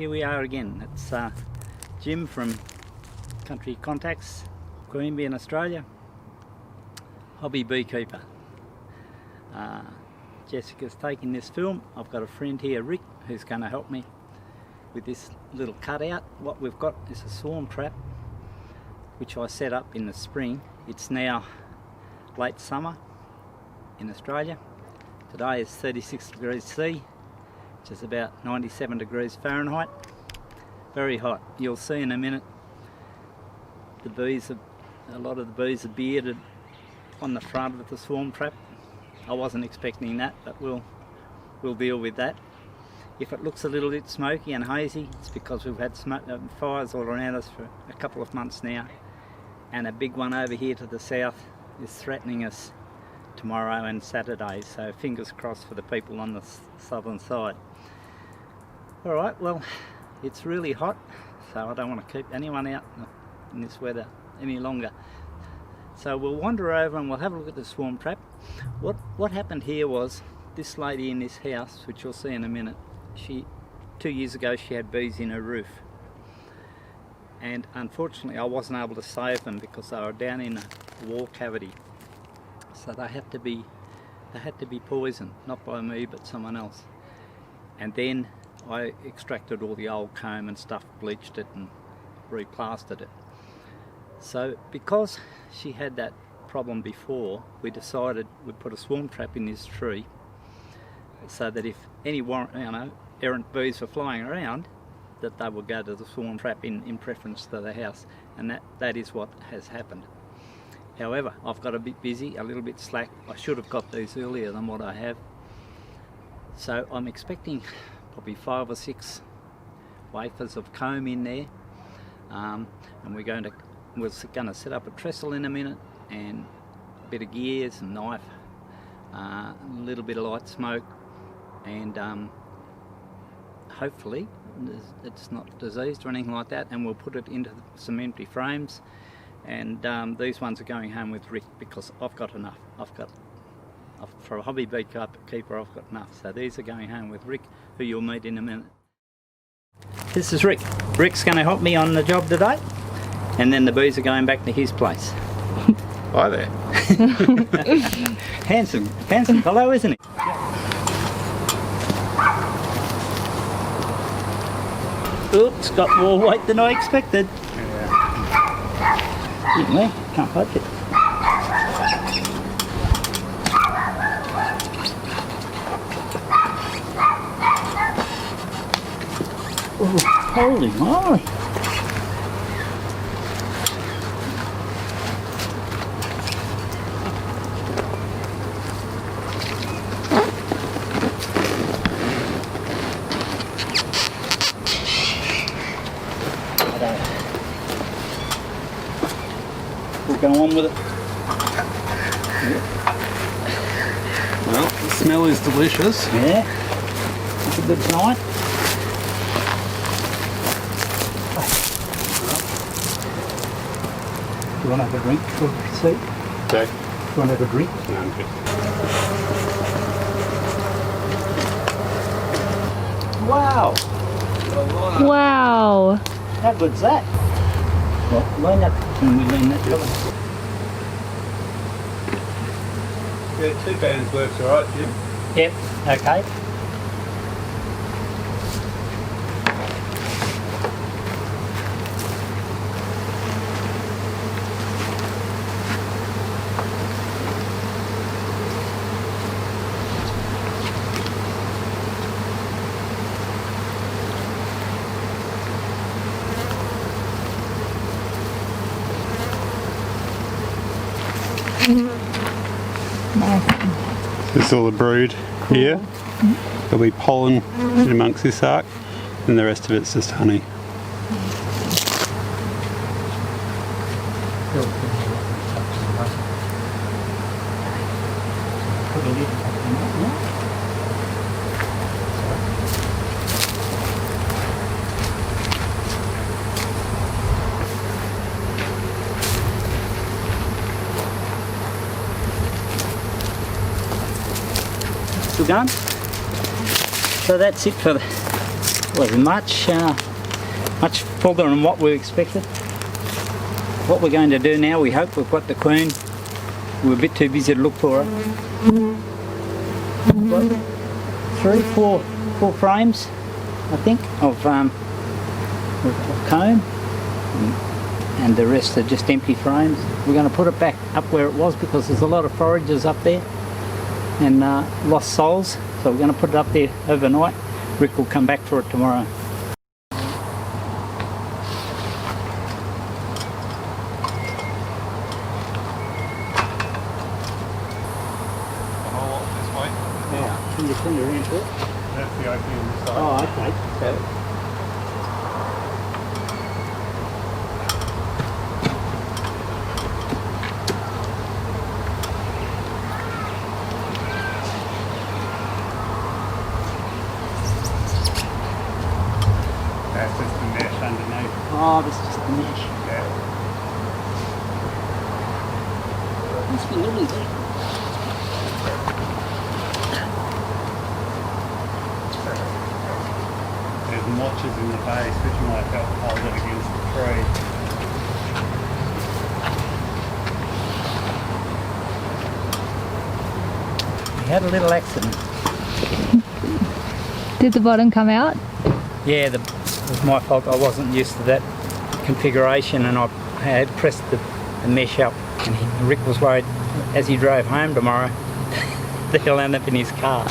here we are again. It's Jim from Country Contacts, Queanbeyan, Australia. Hobby beekeeper. Jessica's taking this film. I've got a friend here, Rick, who's going to help me with this little cutout. What we've got is a swarm trap which I set up in the spring. It's now late summer in Australia. Today is 36 degrees C, which is about 97 degrees Fahrenheit. Very hot. You'll see in a minute a lot of the bees are bearded on the front of the swarm trap. I wasn't expecting that, but we'll deal with that. If it looks a little bit smoky and hazy, it's because we've had fires all around us for a couple of months now, and a big one over here to the south is threatening us tomorrow and Saturday, so fingers crossed for the people on the southern side. Alright, well, it's really hot, so I don't want to keep anyone out in this weather any longer. So we'll wander over and we'll have a look at the swarm trap. What happened here was, this lady in this house, which you'll see in a minute, 2 years ago she had bees in her roof, and unfortunately I wasn't able to save them because they were down in a wall cavity, so they had to be poisoned, not by me but someone else. And then I extracted all the old comb and stuff, bleached it and replastered it. So because she had that problem before, we decided we'd put a swarm trap in this tree so that if any errant bees were flying around, that they would go to the swarm trap in preference to the house, and that is what has happened. However, I've got a bit busy, a little bit slack. I should have got these earlier than what I have. So I'm expecting probably 5 or 6 wafers of comb in there, and we're going to set up a trestle in a minute, and a bit of gears and knife, a little bit of light smoke, and hopefully it's not diseased or anything like that, and we'll put it into some empty frames. And these ones are going home with Rick because I've got enough. For a hobby beekeeper, I've got enough. So these are going home with Rick, who you'll meet in a minute. This is Rick. Rick's going to help me on the job today, and then the bees are going back to his place. Hi there. Handsome fellow, isn't he? Oops, got more weight than I expected. Yeah. Can't budge it. Oh, holy moly. We'll go on with it. Well, the smell is delicious. Yeah. It's a good night. Do you want to have a drink for a seat? Okay. Do you want to have a drink? No, I'm good. Wow! Wow. How good's that? Well, lean that. Can we lean that cover? Yeah, 2 bands works alright, Jim. Yep, okay. This is all the brood here. There'll be pollen in amongst this arc, and the rest of it's just honey. Still going? So that's it for was much fuller than what we expected. What we're going to do now, we hope we've got the queen. We're a bit too busy to look for her. Got four frames, I think, of comb, and the rest are just empty frames. We're going to put it back up where it was because there's a lot of foragers up there and lost souls, so we're going to put it up there overnight. Rick will come back for it tomorrow. Can you turn around to it? That's the opening on this side. Oh, okay. So, That's just the mesh underneath. oh, this is just the mesh. Yeah. Must be lovely there. There's notches in the base which might help hold it against the tree. We had a little accident. Did the bottom come out? Yeah, it was my fault. I wasn't used to that configuration, and I had pressed the mesh up, and Rick was worried as he drove home tomorrow that he'll end up in his car.